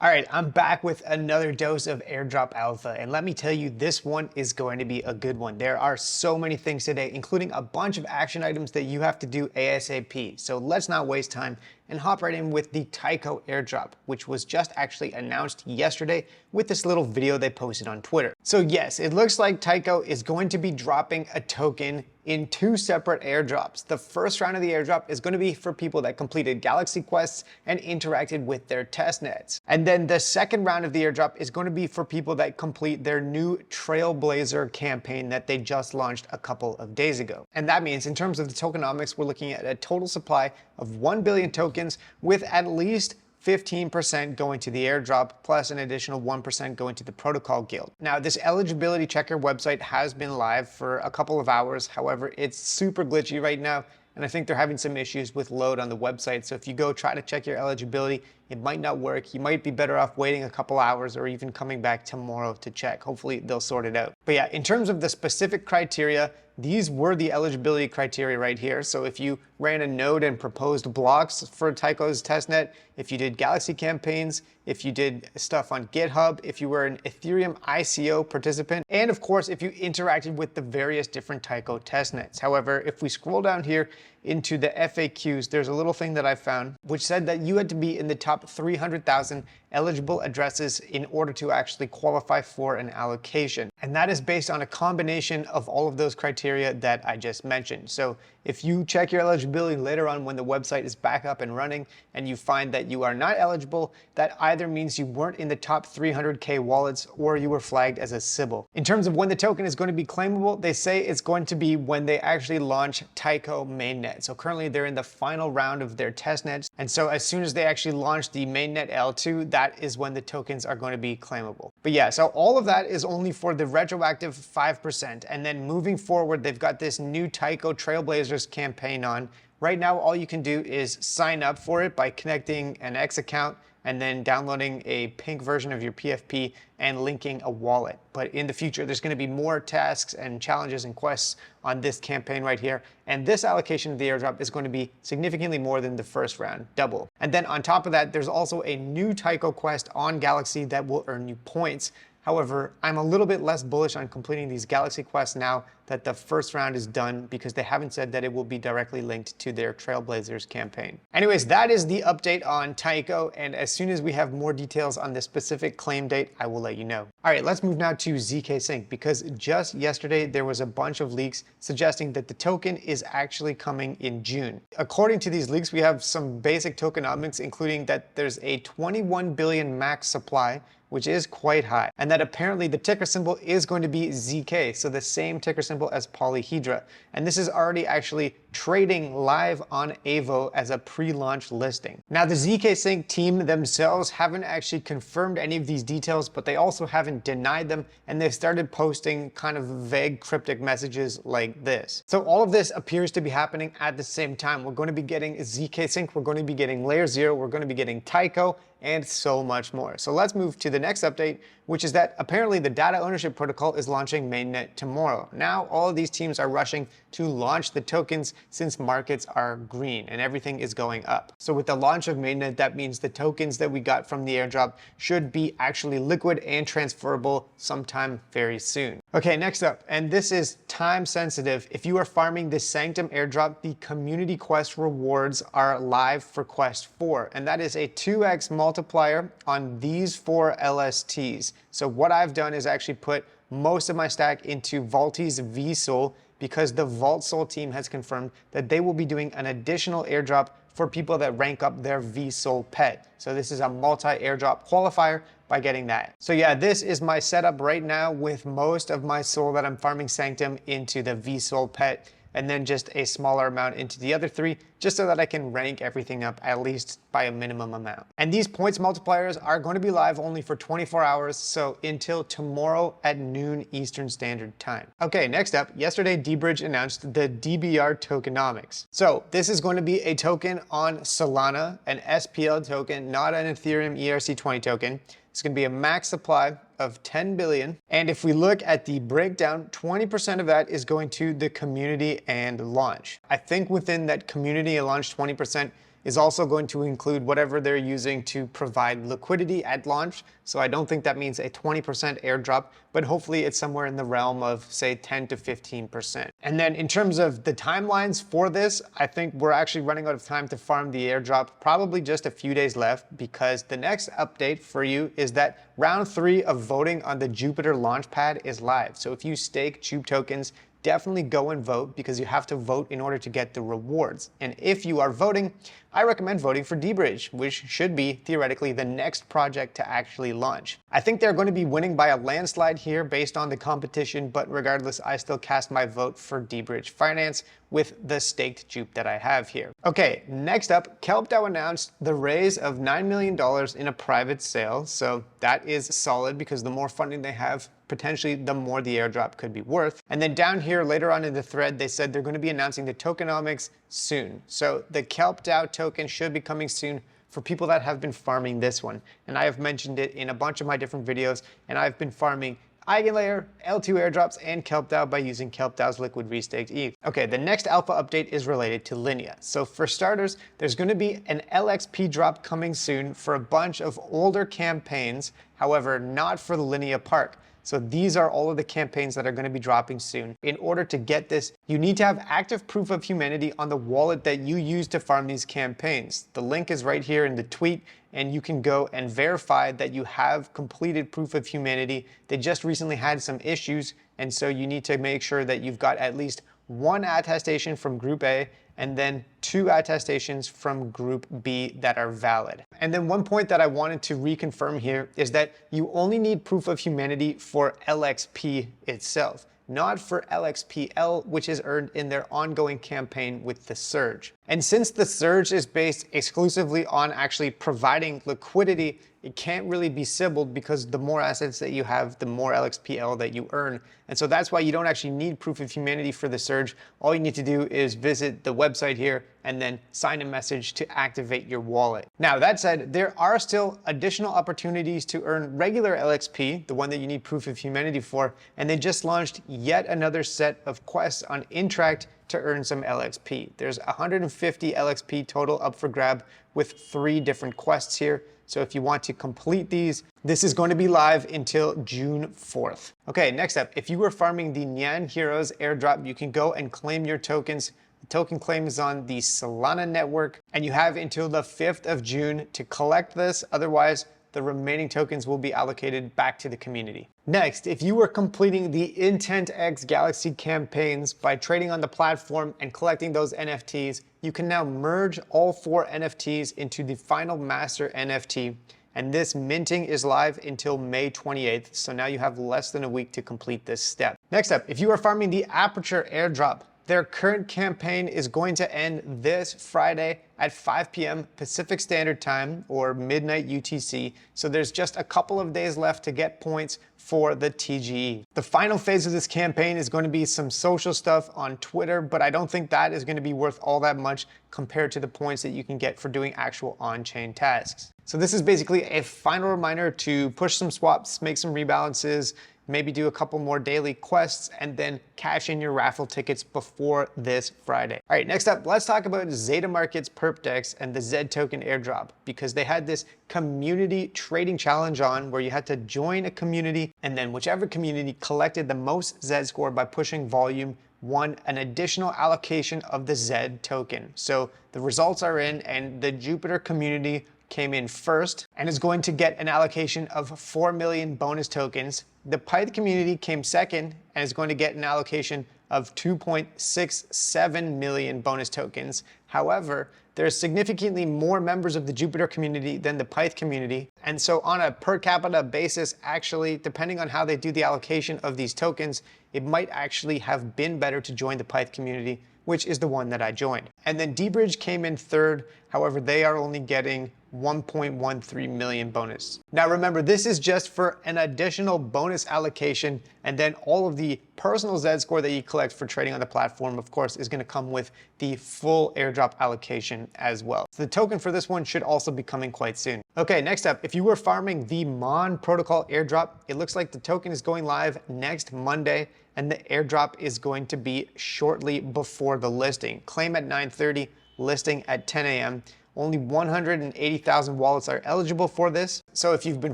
All right, I'm back with another dose of Airdrop Alpha, and let me tell you, this one is going to be a good one. There are so many things today, including a bunch of action items that you have to do ASAP. So let's not waste time and hop right in with the Tyco Airdrop, which was just actually announced yesterday with this little video they posted on Twitter. So yes, it looks like Tyco is going to be dropping a token in two separate airdrops. The first round of the airdrop is going to be for people that completed Galaxy Quests and interacted with their testnets. And then the second round of the airdrop is going to be for people that complete their new Trailblazer campaign that they just launched a couple of days ago. And that means in terms of the tokenomics, we're looking at a total supply of 1 billion tokens with at least 15% going to the airdrop, plus an additional 1% going to the protocol guild. Now, this eligibility checker website has been live for a couple of hours. However, it's super glitchy right now, and I think they're having some issues with load on the website. So if you go try to check your eligibility, it might not work. You might be better off waiting a couple hours or even coming back tomorrow to check. Hopefully they'll sort it out. But yeah, in terms of the specific criteria, these were the eligibility criteria right here. So if you ran a node and proposed blocks for Tyco's testnet, if you did Galaxy campaigns, if you did stuff on GitHub, if you were an Ethereum ICO participant, and of course, if you interacted with the various different Tyco testnets. However, if we scroll down here into the FAQs, there's a little thing that I found which said that you had to be in the top 300,000 eligible addresses in order to actually qualify for an allocation. And that is based on a combination of all of those criteria that I just mentioned. So if you check your eligibility later on when the website is back up and running and you find that you are not eligible, that either means you weren't in the top 300K wallets or you were flagged as a Sybil. In terms of when the token is going to be claimable, they say it's going to be when they actually launch Tyco mainnet. So currently they're in the final round of their testnets. And so as soon as they actually launch the mainnet L2, that is when the tokens are going to be claimable. But yeah, so all of that is only for the retroactive 5%. And then moving forward, they've got this new Tyco Trailblazers campaign on. Right now, all you can do is sign up for it by connecting an X account and then downloading a pink version of your PFP and linking a wallet. But in the future, there's going to be more tasks and challenges and quests on this campaign right here. And this allocation of the airdrop is going to be significantly more than the first round, double. And then on top of that, there's also a new Tyco quest on Galaxy that will earn you points. However, I'm a little bit less bullish on completing these Galaxy quests now that the first round is done because they haven't said that it will be directly linked to their Trailblazers campaign. Anyways, that is the update on Tyco, and as soon as we have more details on the specific claim date, I will let you know. All right, let's move now to ZK Sync because just yesterday there was a bunch of leaks suggesting that the token is actually coming in June. According to these leaks, we have some basic tokenomics, including that there's a 21 billion max supply, which is quite high, and that apparently the ticker symbol is going to be ZK, so the same ticker symbol as Polyhedra. And this is already actually trading live on Avo as a pre-launch listing. Now, the ZK Sync team themselves haven't actually confirmed any of these details, but they also haven't denied them, and they've started posting kind of vague cryptic messages like this. So all of this appears to be happening at the same time. We're going to be getting ZK Sync, we're going to be getting Layer 0, we're going to be getting Tyco, and so much more. So let's move to the next update, which is that apparently the data ownership protocol is launching mainnet tomorrow. Now, all of these teams are rushing to launch the tokens since markets are green and everything is going up. So with the launch of mainnet, that means the tokens that we got from the airdrop should be actually liquid and transferable sometime very soon. Okay, next up, and this is time sensitive. If you are farming the Sanctum airdrop, the community quest rewards are live for quest 4, and that is a 2x multiplier on these 4 LSTs. So what I've done is actually put most of my stack into Vaulty's VSOL because the Vault Soul team has confirmed that they will be doing an additional airdrop for people that rank up their VSOL pet. So this is a multi-airdrop qualifier by getting that. So yeah, this is my setup right now with most of my soul that I'm farming Sanctum into the VSOL pet, and then just a smaller amount into the other 3, just so that I can rank everything up at least by a minimum amount. And these points multipliers are going to be live only for 24 hours, so until tomorrow at noon Eastern Standard Time. Okay, next up, yesterday dBridge announced the DBR tokenomics. So this is going to be a token on Solana, an SPL token, not an Ethereum ERC20 token. It's going to be a max supply of 10 billion. And if we look at the breakdown, 20% of that is going to the community and launch. I think within that community and launch 20%, is also going to include whatever they're using to provide liquidity at launch. So I don't think that means a 20% airdrop, but hopefully it's somewhere in the realm of say 10 to 15%. And then in terms of the timelines for this, I think we're actually running out of time to farm the airdrop, probably just a few days left, because the next update for you is that round 3 of voting on the Jupiter Launchpad is live. So if you stake Jupe tokens, definitely go and vote, because you have to vote in order to get the rewards. And if you are voting, I recommend voting for dBridge, which should be theoretically the next project to actually launch. I think they're going to be winning by a landslide here based on the competition, but regardless, I still cast my vote for dBridge Finance with the staked Jupe that I have here. Okay, next up, Krypto announced the raise of $9 million in a private sale. So that is solid, because the more funding they have, potentially the more the airdrop could be worth. And then down here later on in the thread, they said they're going to be announcing the tokenomics soon. So the Krypto token should be coming soon for people that have been farming this one. And I have mentioned it in a bunch of my different videos, and I've been farming Eigenlayer, L2 airdrops, and Krypto by using Krypto's liquid restaked ETH. Okay, the next alpha update is related to Linea. So for starters, there's going to be an LXP drop coming soon for a bunch of older campaigns, however, not for the Linea Park. So these are all of the campaigns that are going to be dropping soon. In order to get this, you need to have active proof of humanity on the wallet that you use to farm these campaigns. The link is right here in the tweet, and you can go and verify that you have completed proof of humanity. They just recently had some issues, and so you need to make sure that you've got at least 1 attestation from Group A and then 2 attestations from Group B that are valid. And then one point that I wanted to reconfirm here is that you only need proof of humanity for LXP itself, not for LXPL, which is earned in their ongoing campaign with the Surge. And since the Surge is based exclusively on actually providing liquidity, it can't really be Sibbled, because the more assets that you have, the more LXPL that you earn. And so that's why you don't actually need proof of humanity for the Surge. All you need to do is visit the website here and then sign a message to activate your wallet. Now, that said, there are still additional opportunities to earn regular LXP, the one that you need proof of humanity for, and they just launched yet another set of quests on Interact to earn some LXP. There's 150 LXP total up for grab with 3 different quests here. So if you want to complete these, this is going to be live until June 4th. Okay, next up, if you were farming the Nyan Heroes airdrop, you can go and claim your tokens. The token claim is on the Solana network, and you have until the 5th of June to collect this. Otherwise, the remaining tokens will be allocated back to the community. Next, if you were completing the Intent X Galaxy campaigns by trading on the platform and collecting those NFTs, you can now merge all 4 NFTs into the final master NFT. And this minting is live until May 28th. So now you have less than a week to complete this step. Next up, if you are farming the Aperture airdrop, their current campaign is going to end this Friday at 5 p.m. Pacific Standard Time, or midnight UTC. So there's just a couple of days left to get points for the TGE. The final phase of this campaign is going to be some social stuff on Twitter, but I don't think that is going to be worth all that much compared to the points that you can get for doing actual on-chain tasks. So this is basically a final reminder to push some swaps, make some rebalances, maybe do a couple more daily quests, and then cash in your raffle tickets before this Friday. All right, next up, let's talk about Zeta Market's perp dex and the Z token airdrop, because they had this community trading challenge on where you had to join a community, and then whichever community collected the most Z score by pushing volume won an additional allocation of the Z token. So the results are in, and the Jupiter community came in first and is going to get an allocation of 4 million bonus tokens. The Pyth community came second and is going to get an allocation of 2.67 million bonus tokens. However, there's significantly more members of the Jupiter community than the Pyth community. And so on a per capita basis, actually, depending on how they do the allocation of these tokens, it might actually have been better to join the Pyth community, which is the one that I joined. And then dBridge came in third. However, they are only getting 1.13 million bonus. Now remember, this is just for an additional bonus allocation, and then all of the personal Z score that you collect for trading on the platform, of course, is going to come with the full airdrop allocation as well. So the token for this one should also be coming quite soon. Okay, next up, if you were farming the Mon protocol airdrop, it looks like the token is going live next Monday, and the airdrop is going to be shortly before the listing. Claim at 9:30, listing at 10 a.m. Only 180,000 wallets are eligible for this. So if you've been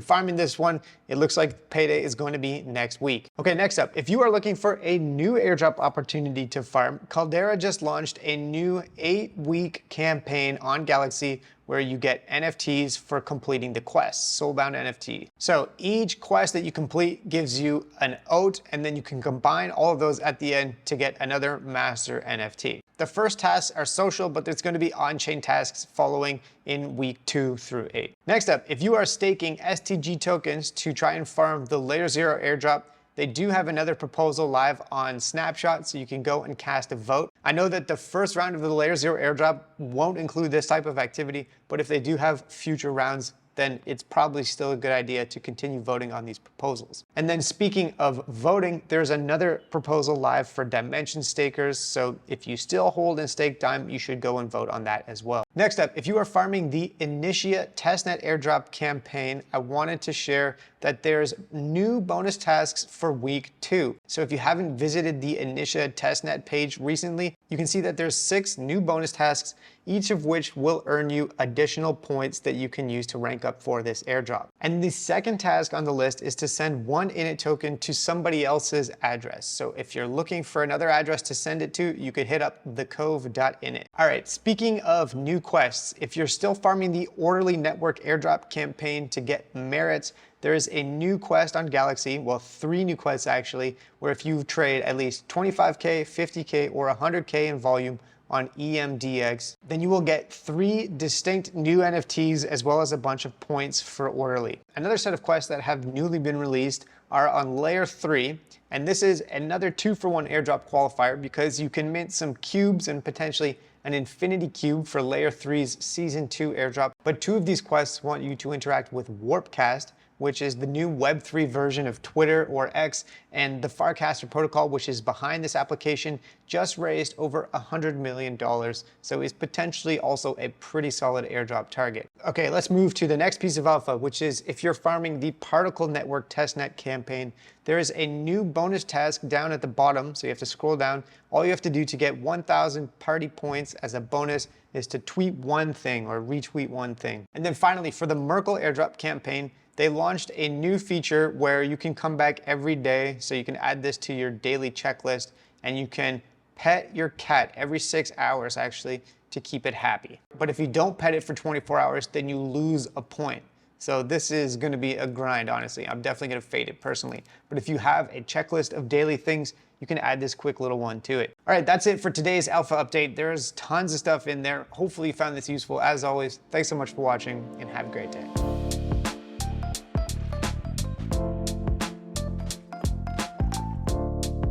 farming this one, it looks like payday is going to be next week. Okay, next up, if you are looking for a new airdrop opportunity to farm, Caldera just launched a new 8-week campaign on Galaxy where you get NFTs for completing the quest, Soulbound NFT. So each quest that you complete gives you an oat, and then you can combine all of those at the end to get another master NFT. The first tasks are social, but there's going to be on-chain tasks following in week 2 through 8. Next up, if you are staking STG tokens to try and farm the Layer 0 airdrop, they do have another proposal live on Snapshot, so you can go and cast a vote. I know that the first round of the Layer 0 airdrop won't include this type of activity, but if they do have future rounds, then it's probably still a good idea to continue voting on these proposals. And then speaking of voting, there's another proposal live for Dimension stakers. So if you still hold and stake Dime, you should go and vote on that as well. Next up, if you are farming the Initia testnet airdrop campaign, I wanted to share that there's new bonus tasks for week 2. So if you haven't visited the Initia testnet page recently, you can see that there's 6 new bonus tasks, each of which will earn you additional points that you can use to rank up for this airdrop. And the second task on the list is to send one init token to somebody else's address. So if you're looking for another address to send it to, you could hit up thecove.init. All right, speaking of new quests, if you're still farming the Orderly Network airdrop campaign to get merits, there is a new quest on Galaxy, well, 3 new quests actually, where if you trade at least 25K, 50K, or 100K in volume on EMDX, then you will get 3 distinct new NFTs as well as a bunch of points for Orderly. Another set of quests that have newly been released are on Layer 3, and this is another 2-for-1 airdrop qualifier because you can mint some cubes and potentially an infinity cube for Layer 3's Season 2 airdrop. But 2 of these quests want you to interact with Warpcast, which is the new Web3 version of Twitter or X, and the Farcaster protocol, which is behind this application, just raised over $100 million, so is potentially also a pretty solid airdrop target. Okay, let's move to the next piece of alpha, which is if you're farming the Particle Network testnet campaign, there is a new bonus task down at the bottom, so you have to scroll down. All you have to do to get 1,000 party points as a bonus is to tweet one thing or retweet one thing. And then finally, for the Merkle airdrop campaign, they launched a new feature where you can come back every day, so you can add this to your daily checklist, and you can pet your cat every 6 hours actually to keep it happy. But if you don't pet it for 24 hours, then you lose a point. So this is gonna be a grind, honestly. I'm definitely gonna fade it personally. But if you have a checklist of daily things, you can add this quick little one to it. All right, that's it for today's alpha update. There's tons of stuff in there. Hopefully you found this useful. As always, thanks so much for watching and have a great day.